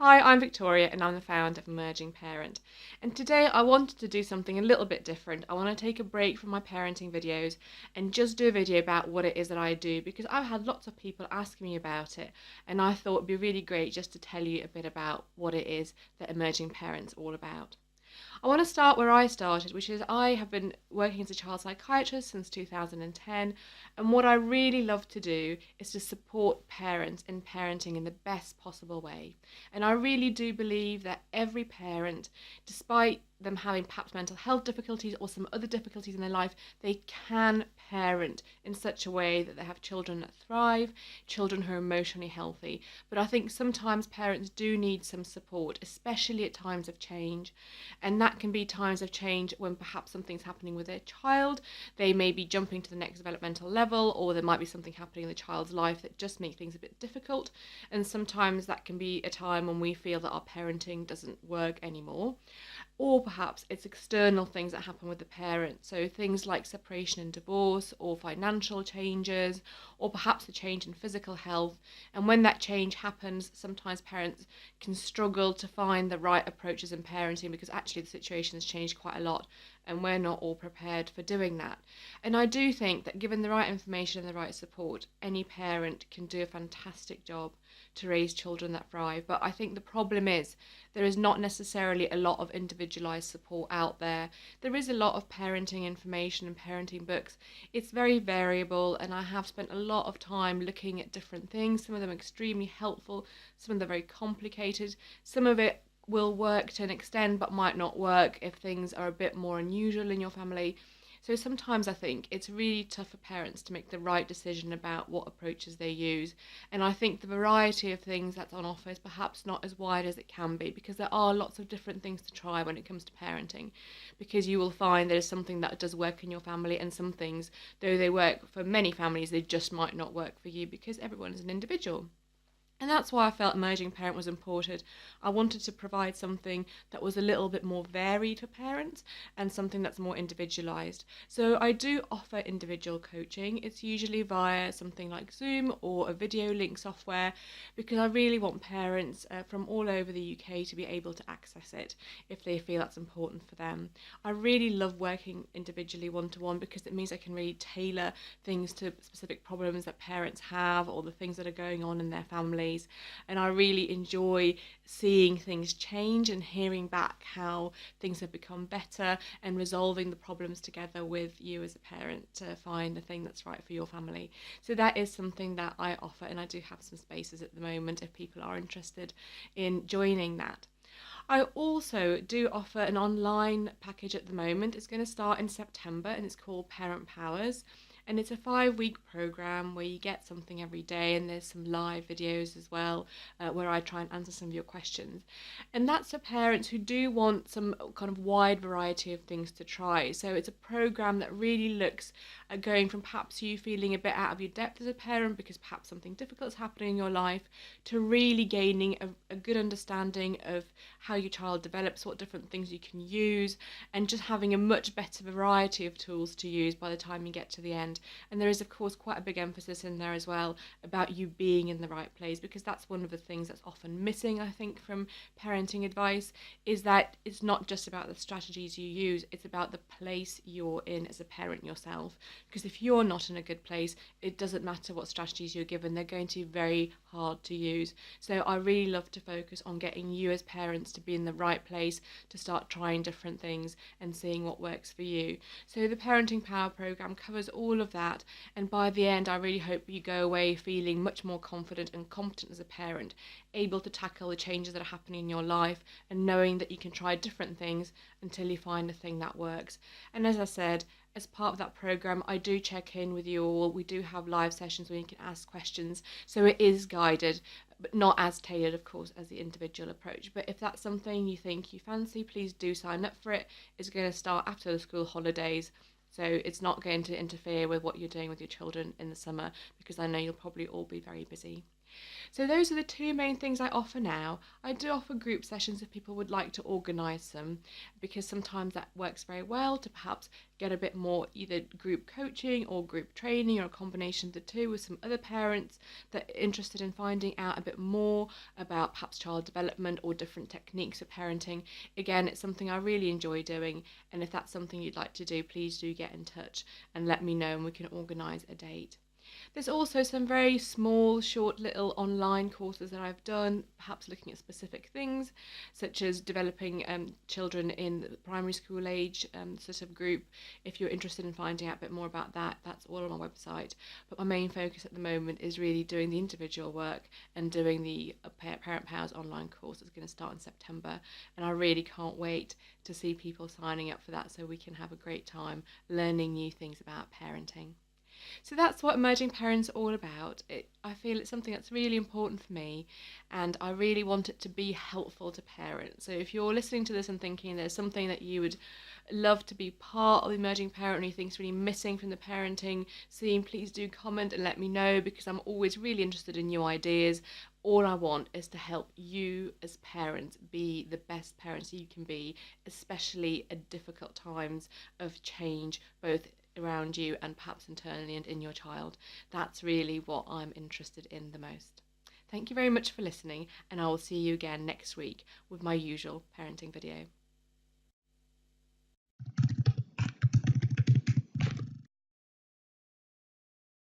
Hi, I'm Victoria and I'm the founder of Emerging Parent. And today I wanted to do something a little bit different. I want to take a break from my parenting videos and just do a video about what it is that I do, because I've had lots of people asking me about it, and I thought it'd be really great just to tell you a bit about what it is that Emerging Parent's all about. I want to start where I started, which is I have been working as a child psychiatrist since 2010, and what I really love to do is to support parents in parenting in the best possible way. And I really do believe that every parent, despite them having perhaps mental health difficulties or some other difficulties in their life, they can parent in such a way that they have children that thrive, children who are emotionally healthy. But I think sometimes parents do need some support, especially at times of change. And that can be times of change when perhaps something's happening with their child. They may be jumping to the next developmental level, or there might be something happening in the child's life that just makes things a bit difficult. And sometimes that can be a time when we feel that our parenting doesn't work anymore. Or perhaps it's external things that happen with the parent. So things like separation and divorce, or financial changes, or perhaps a change in physical health. And when that change happens, sometimes parents can struggle to find the right approaches in parenting, because actually the situation has changed quite a lot and we're not all prepared for doing that. And I do think that given the right information and the right support, any parent can do a fantastic job to raise children that thrive. But I think the problem is there is not necessarily a lot of individualized support out there. There is a lot of parenting information and parenting books. It's very variable, and I have spent a lot of time looking at different things. Some of them are extremely helpful, some of them are very complicated, some of it will work to an extent but might not work if things are a bit more unusual in your family. So sometimes I think it's really tough for parents to make the right decision about what approaches they use. And I think the variety of things that's on offer is perhaps not as wide as it can be, because there are lots of different things to try when it comes to parenting. Because you will find there's something that does work in your family, and some things, though they work for many families, they just might not work for you, because everyone is an individual. And that's why I felt Emerging Parent was important. I wanted to provide something that was a little bit more varied for parents and something that's more individualised. So I do offer individual coaching. It's usually via something like Zoom or a video link software, because I really want parents from all over the UK to be able to access it if they feel that's important for them. I really love working individually one-to-one, because it means I can really tailor things to specific problems that parents have, or the things that are going on in their families. And I really enjoy seeing things change and hearing back how things have become better, and resolving the problems together with you as a parent to find the thing that's right for your family. So that is something that I offer, and I do have some spaces at the moment if people are interested in joining that. I also do offer an online package at the moment. It's going to start in September, and it's called Parent Powers. And it's a 5-week program where you get something every day, and there's some live videos as well where I try and answer some of your questions. And that's for parents who do want some kind of wide variety of things to try. So it's a program that really looks at going from perhaps you feeling a bit out of your depth as a parent because perhaps something difficult is happening in your life, to really gaining a good understanding of how your child develops, what different things you can use, and just having a much better variety of tools to use by the time you get to the end. And there is, of course, quite a big emphasis in there as well about you being in the right place, because that's one of the things that's often missing, I think, from parenting advice, is that it's not just about the strategies you use, it's about the place you're in as a parent yourself. Because if you're not in a good place, it doesn't matter what strategies you're given, they're going to be very hard to use. So I really love to focus on getting you as parents to be in the right place, to start trying different things and seeing what works for you. So the Parenting Power program covers all of that, and by the end I really hope you go away feeling much more confident and competent as a parent, able to tackle the changes that are happening in your life, and knowing that you can try different things until you find a thing that works. And as I said, as part of that program, I do check in with you all. We do have live sessions where you can ask questions, so it is guided, but not as tailored, of course, as the individual approach. But if that's something you think you fancy, please do sign up for it. It's going to start after the school holidays, so it's not going to interfere with what you're doing with your children in the summer, because I know you'll probably all be very busy. So those are the two main things I offer now. I do offer group sessions if people would like to organise them, because sometimes that works very well to perhaps get a bit more either group coaching or group training, or a combination of the two, with some other parents that are interested in finding out a bit more about perhaps child development or different techniques of parenting. Again, it's something I really enjoy doing, and if that's something you'd like to do, please do get in touch and let me know and we can organise a date. There's also some very small, short little online courses that I've done, perhaps looking at specific things, such as developing children in the primary school age sort of group. If you're interested in finding out a bit more about that, that's all on my website. But my main focus at the moment is really doing the individual work and doing the Parent Powers online course that's going to start in September. And I really can't wait to see people signing up for that, so we can have a great time learning new things about parenting. So that's what Emerging Parents are all about. I feel it's something that's really important for me, and I really want it to be helpful to parents. So if you're listening to this and thinking there's something that you would love to be part of Emerging Parent, and you think is really missing from the parenting scene, please do comment and let me know, because I'm always really interested in new ideas. All I want is to help you as parents be the best parents you can be, especially at difficult times of change, both around you and perhaps internally and in your child. That's really what I'm interested in the most. Thank you very much for listening, and I will see you again next week with my usual parenting video.